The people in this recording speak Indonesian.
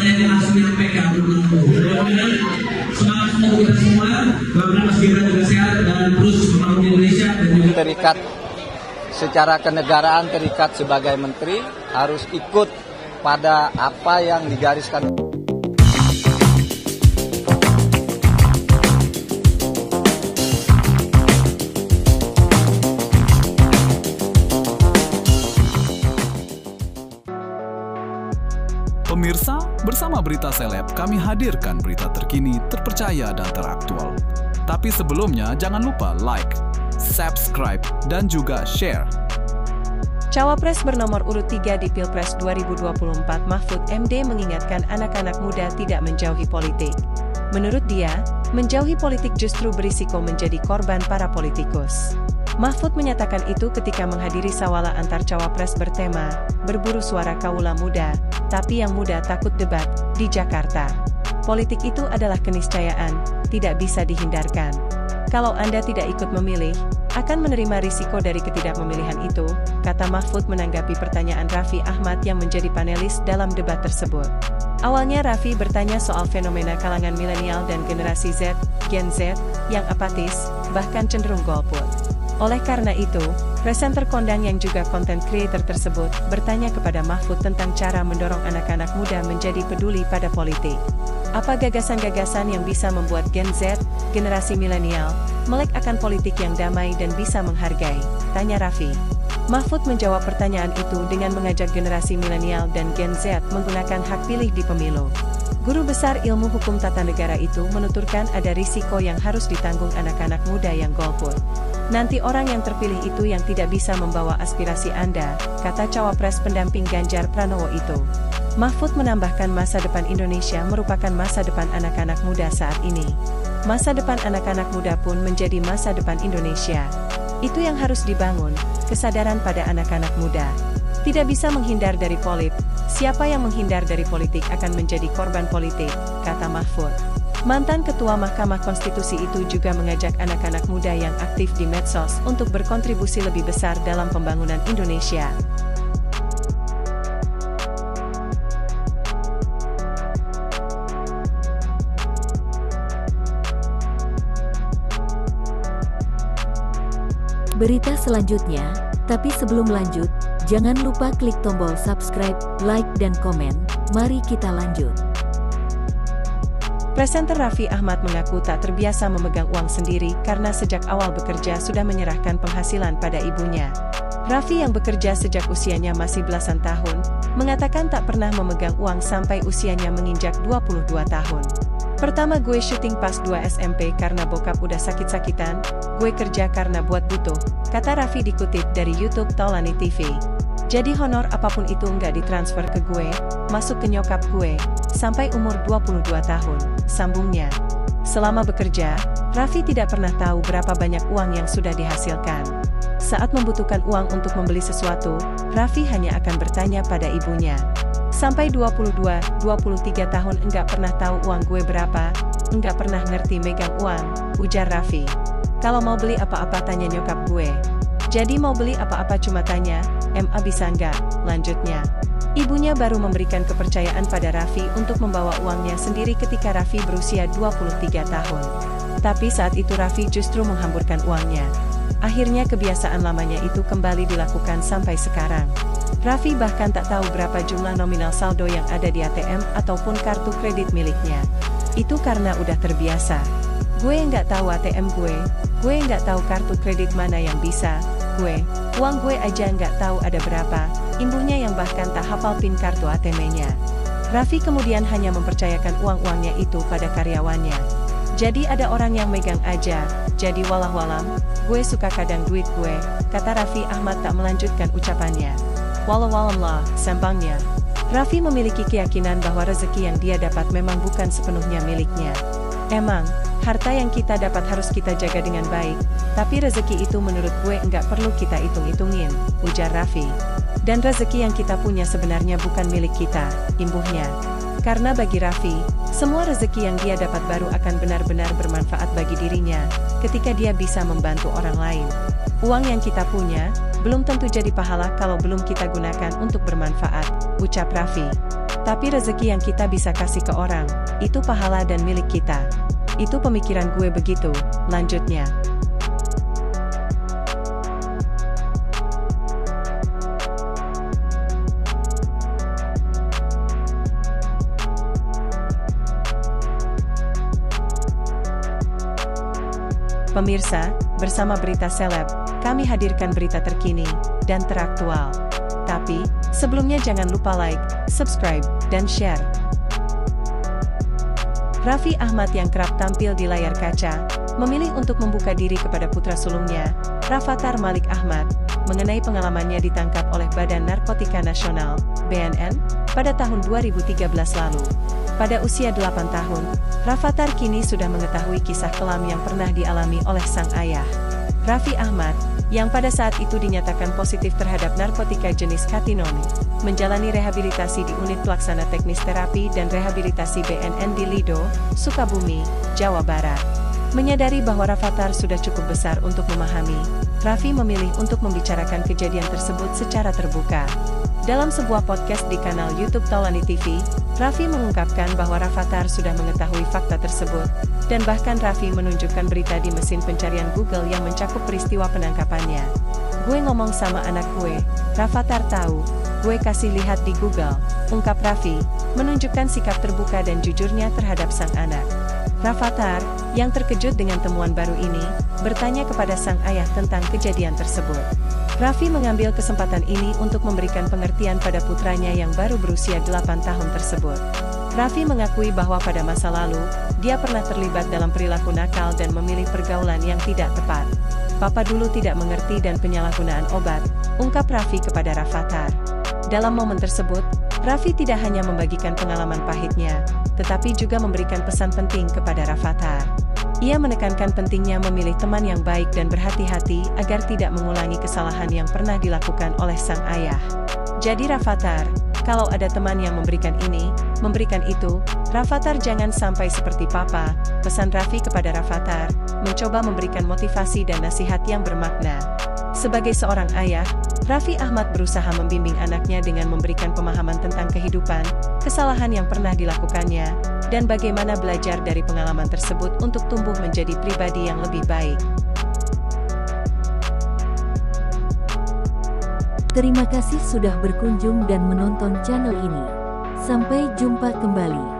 saya yang langsung menyampaikan. Mudah-mudahan semangat untuk kita semua. Mudah-mudahan Mas Gibran juga sehat dan terus membangun Indonesia dan juga terikat secara kenegaraan, terikat sebagai menteri harus ikut pada apa yang digariskan. Pemirsa, bersama Berita Seleb, kami hadirkan berita terkini, terpercaya, dan teraktual. Tapi sebelumnya, jangan lupa like, subscribe, dan juga share. Cawapres bernomor urut 3 di Pilpres 2024 Mahfud MD mengingatkan anak-anak muda tidak menjauhi politik. Menurut dia, menjauhi politik justru berisiko menjadi korban para politikus. Mahfud menyatakan itu ketika menghadiri sawala antar cawapres bertema, berburu suara kaula muda, tapi yang muda takut debat, di Jakarta. Politik itu adalah keniscayaan, tidak bisa dihindarkan. Kalau Anda tidak ikut memilih, akan menerima risiko dari ketidakmemilihan itu, kata Mahfud menanggapi pertanyaan Raffi Ahmad yang menjadi panelis dalam debat tersebut. Awalnya Raffi bertanya soal fenomena kalangan milenial dan generasi Z, Gen Z, yang apatis, bahkan cenderung golput. Oleh karena itu, presenter kondang yang juga content creator tersebut bertanya kepada Mahfud tentang cara mendorong anak-anak muda menjadi peduli pada politik. Apa gagasan-gagasan yang bisa membuat Gen Z, generasi milenial, melek akan politik yang damai dan bisa menghargai? Tanya Raffi. Mahfud menjawab pertanyaan itu dengan mengajak generasi milenial dan Gen Z menggunakan hak pilih di pemilu. Guru besar ilmu hukum tata negara itu menuturkan ada risiko yang harus ditanggung anak-anak muda yang golput. Nanti orang yang terpilih itu yang tidak bisa membawa aspirasi Anda, kata cawapres pendamping Ganjar Pranowo itu. Mahfud menambahkan masa depan Indonesia merupakan masa depan anak-anak muda saat ini. Masa depan anak-anak muda pun menjadi masa depan Indonesia. Itu yang harus dibangun, kesadaran pada anak-anak muda. Tidak bisa menghindar dari politik. Siapa yang menghindar dari politik akan menjadi korban politik, kata Mahfud. Mantan Ketua Mahkamah Konstitusi itu juga mengajak anak-anak muda yang aktif di medsos untuk berkontribusi lebih besar dalam pembangunan Indonesia. Berita selanjutnya, tapi sebelum lanjut, jangan lupa klik tombol subscribe, like, dan komen. Mari kita lanjut. Presenter Raffi Ahmad mengaku tak terbiasa memegang uang sendiri karena sejak awal bekerja sudah menyerahkan penghasilan pada ibunya. Raffi yang bekerja sejak usianya masih belasan tahun, mengatakan tak pernah memegang uang sampai usianya menginjak 22 tahun. Pertama gue syuting pas 2 SMP karena bokap udah sakit-sakitan, gue kerja karena buat butuh, kata Raffi dikutip dari YouTube Taulani TV. Jadi honor apapun itu nggak ditransfer ke gue, masuk ke nyokap gue, sampai umur 22 tahun, sambungnya. Selama bekerja, Raffi tidak pernah tahu berapa banyak uang yang sudah dihasilkan. Saat membutuhkan uang untuk membeli sesuatu, Raffi hanya akan bertanya pada ibunya. Sampai 22-23 tahun enggak pernah tahu uang gue berapa, enggak pernah ngerti megang uang, ujar Raffi. Kalau mau beli apa-apa tanya nyokap gue. Jadi mau beli apa-apa cuma tanya, MA bisa nggak? Lanjutnya. Ibunya baru memberikan kepercayaan pada Raffi untuk membawa uangnya sendiri ketika Raffi berusia 23 tahun. Tapi saat itu Raffi justru menghamburkan uangnya. Akhirnya kebiasaan lamanya itu kembali dilakukan sampai sekarang. Raffi bahkan tak tahu berapa jumlah nominal saldo yang ada di ATM ataupun kartu kredit miliknya. Itu karena udah terbiasa. Gue nggak tahu ATM gue nggak tahu kartu kredit mana yang bisa, uang gue aja nggak tahu ada berapa, ibunya yang bahkan tak hafal PIN kartu ATM-nya. Raffi kemudian hanya mempercayakan uang-uangnya itu pada karyawannya. Jadi ada orang yang megang aja, jadi walah-walam, gue suka kadang duit gue, kata Raffi Ahmad tak melanjutkan ucapannya. Walah-walam lah, sambangnya. Raffi memiliki keyakinan bahwa rezeki yang dia dapat memang bukan sepenuhnya miliknya. Emang, harta yang kita dapat harus kita jaga dengan baik, tapi rezeki itu menurut gue enggak perlu kita hitung-hitungin, ujar Raffi. Dan rezeki yang kita punya sebenarnya bukan milik kita, imbuhnya. Karena bagi Raffi, semua rezeki yang dia dapat baru akan benar-benar bermanfaat bagi dirinya, ketika dia bisa membantu orang lain. Uang yang kita punya, belum tentu jadi pahala kalau belum kita gunakan untuk bermanfaat, ucap Raffi. Tapi rezeki yang kita bisa kasih ke orang, itu pahala dan milik kita. Itu pemikiran gue begitu, lanjutnya. Pemirsa, bersama Berita Seleb, kami hadirkan berita terkini dan teraktual. Tapi, sebelumnya jangan lupa like, subscribe, dan share. Raffi Ahmad yang kerap tampil di layar kaca, memilih untuk membuka diri kepada putra sulungnya, Rafattar Malik Ahmad, mengenai pengalamannya ditangkap oleh Badan Narkotika Nasional, BNN, pada tahun 2013 lalu. Pada usia 8 tahun, Rafattar kini sudah mengetahui kisah kelam yang pernah dialami oleh sang ayah. Raffi Ahmad, yang pada saat itu dinyatakan positif terhadap narkotika jenis katinoni, menjalani rehabilitasi di Unit Pelaksana Teknis Terapi dan Rehabilitasi BNN di Lido, Sukabumi, Jawa Barat. Menyadari bahwa Rafattar sudah cukup besar untuk memahami, Raffi memilih untuk membicarakan kejadian tersebut secara terbuka. Dalam sebuah podcast di kanal YouTube Taulani TV, Raffi mengungkapkan bahwa Rafattar sudah mengetahui fakta tersebut, dan bahkan Raffi menunjukkan berita di mesin pencarian Google yang mencakup peristiwa penangkapannya. "Gue ngomong sama anak gue, Rafattar tahu, gue kasih lihat di Google," ungkap Raffi, menunjukkan sikap terbuka dan jujurnya terhadap sang anak. Rafattar, yang terkejut dengan temuan baru ini, bertanya kepada sang ayah tentang kejadian tersebut. Raffi mengambil kesempatan ini untuk memberikan pengertian pada putranya yang baru berusia 8 tahun tersebut. Raffi mengakui bahwa pada masa lalu, dia pernah terlibat dalam perilaku nakal dan memilih pergaulan yang tidak tepat. "Papa dulu tidak mengerti dan penyalahgunaan obat," ungkap Raffi kepada Rafattar. Dalam momen tersebut, Raffi tidak hanya membagikan pengalaman pahitnya, tetapi juga memberikan pesan penting kepada Rafattar. Ia menekankan pentingnya memilih teman yang baik dan berhati-hati agar tidak mengulangi kesalahan yang pernah dilakukan oleh sang ayah. "Jadi Rafattar, kalau ada teman yang memberikan ini, memberikan itu, Rafattar jangan sampai seperti papa," pesan Raffi kepada Rafattar, mencoba memberikan motivasi dan nasihat yang bermakna. Sebagai seorang ayah, Raffi Ahmad berusaha membimbing anaknya dengan memberikan pemahaman tentang kehidupan, kesalahan yang pernah dilakukannya, dan bagaimana belajar dari pengalaman tersebut untuk tumbuh menjadi pribadi yang lebih baik. Terima kasih sudah berkunjung dan menonton channel ini. Sampai jumpa kembali.